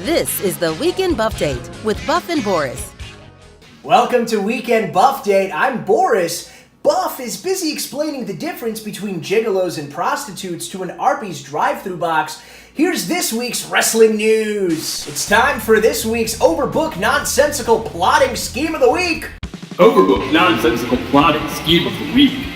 This is the Weekend Buffdate with Buff and Boris. Welcome to Weekend Buffdate. I'm Boris. Buff is busy explaining the difference between gigolos and prostitutes to an Arby's drive-thru box. Here's this week's wrestling news. It's time for this week's overbooked nonsensical plotting scheme of the week. Overbooked nonsensical plotting scheme of the week.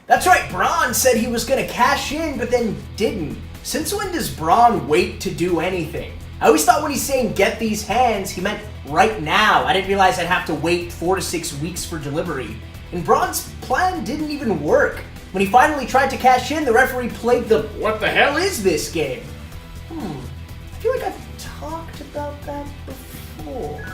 That's right, Braun said he was going to cash in, but then didn't. Since when does Braun wait to do anything? I always thought when he's saying get these hands, he meant right now. I didn't realize I'd have to wait 4 to 6 weeks for delivery. And Braun's plan didn't even work. When he finally tried to cash in, the referee played the what the hell is this game? I feel like I've talked about that before.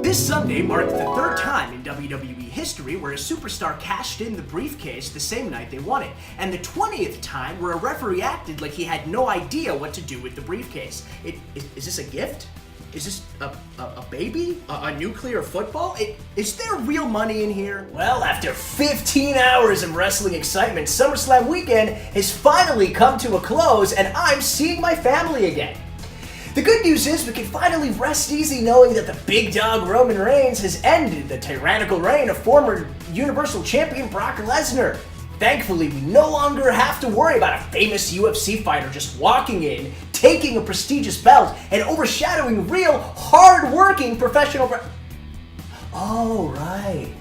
This Sunday marked the third time in WWE history where a superstar cashed in the briefcase the same night they won it, and the 20th time where a referee acted like he had no idea what to do with the briefcase. Is this a gift? Is this a baby? A nuclear football? Is there real money in here? Well, after 15 hours of wrestling excitement, SummerSlam weekend has finally come to a close, and I'm seeing my family again. The good news is we can finally rest easy knowing that the big dog Roman Reigns has ended the tyrannical reign of former Universal Champion Brock Lesnar. Thankfully, we no longer have to worry about a famous UFC fighter just walking in, taking a prestigious belt, and overshadowing real, hard-working professional Oh, right.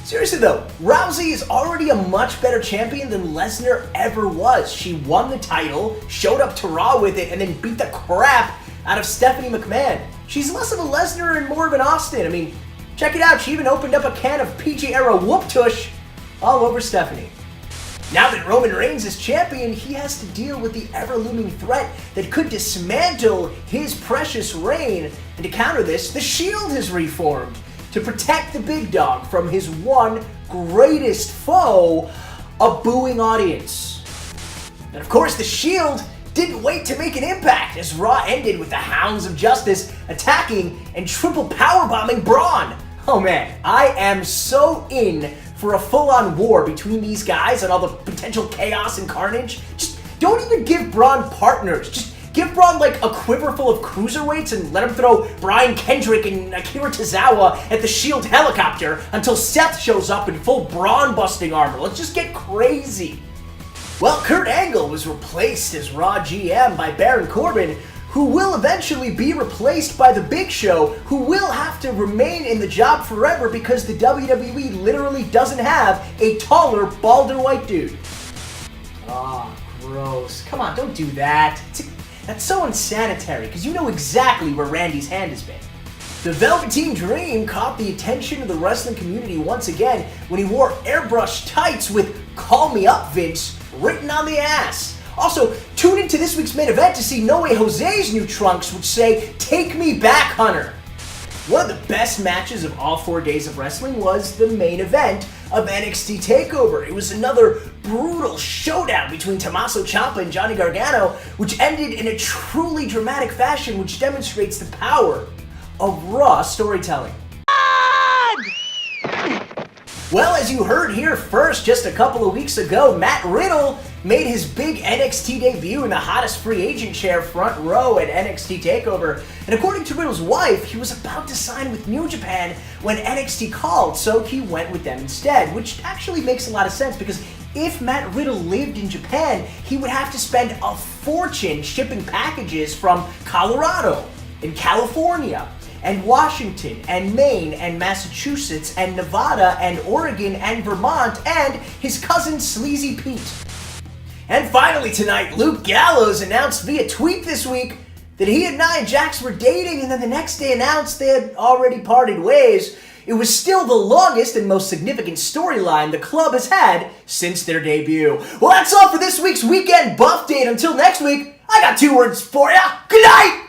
Seriously though, Rousey is already a much better champion than Lesnar ever was. She won the title, showed up to Raw with it, and then beat the crap out of Stephanie McMahon. She's less of a Lesnar and more of an Austin. I mean, check it out, she even opened up a can of PG-era whoop-tush all over Stephanie. Now that Roman Reigns is champion, he has to deal with the ever-looming threat that could dismantle his precious reign. And to counter this, the Shield has reformed to protect the big dog from his one greatest foe, a booing audience. And of course, the Shield didn't wait to make an impact as Raw ended with the Hounds of Justice attacking and triple powerbombing Braun. Oh man, I am so in for a full-on war between these guys and all the potential chaos and carnage. Just don't even give Braun partners. Just give Braun like a quiver full of cruiserweights and let him throw Brian Kendrick and Akira Tozawa at the Shield helicopter until Seth shows up in full Braun-busting armor. Let's just get crazy. Well, Kurt Angle was replaced as Raw GM by Baron Corbin, who will eventually be replaced by The Big Show, who will have to remain in the job forever because the WWE literally doesn't have a taller, balder white dude. Ah, gross. Come on, don't do that. That's so unsanitary, because you know exactly where Randy's hand has been. The Velveteen Dream caught the attention of the wrestling community once again when he wore airbrushed tights with "Call Me Up, Vince" written on the ass. Also, tune into this week's main event to see No Way Jose's new trunks, which say, "Take me back, Hunter." One of the best matches of all 4 days of wrestling was the main event of NXT TakeOver. It was another brutal showdown between Tommaso Ciampa and Johnny Gargano, which ended in a truly dramatic fashion, which demonstrates the power of Raw storytelling. Well, as you heard here first just a couple of weeks ago, Matt Riddle made his big NXT debut in the hottest free agent chair front row at NXT TakeOver. And according to Riddle's wife, he was about to sign with New Japan when NXT called, so he went with them instead, which actually makes a lot of sense because if Matt Riddle lived in Japan, he would have to spend a fortune shipping packages from Colorado and California and Washington, and Maine, and Massachusetts, and Nevada, and Oregon, and Vermont, and his cousin Sleazy Pete. And finally tonight, Luke Gallows announced via tweet this week that he and Nia Jax were dating, and then the next day announced they had already parted ways. It was still the longest and most significant storyline the club has had since their debut. Well, that's all for this week's Weekend Buffdate. Until next week, I got 2 words for ya. Good night!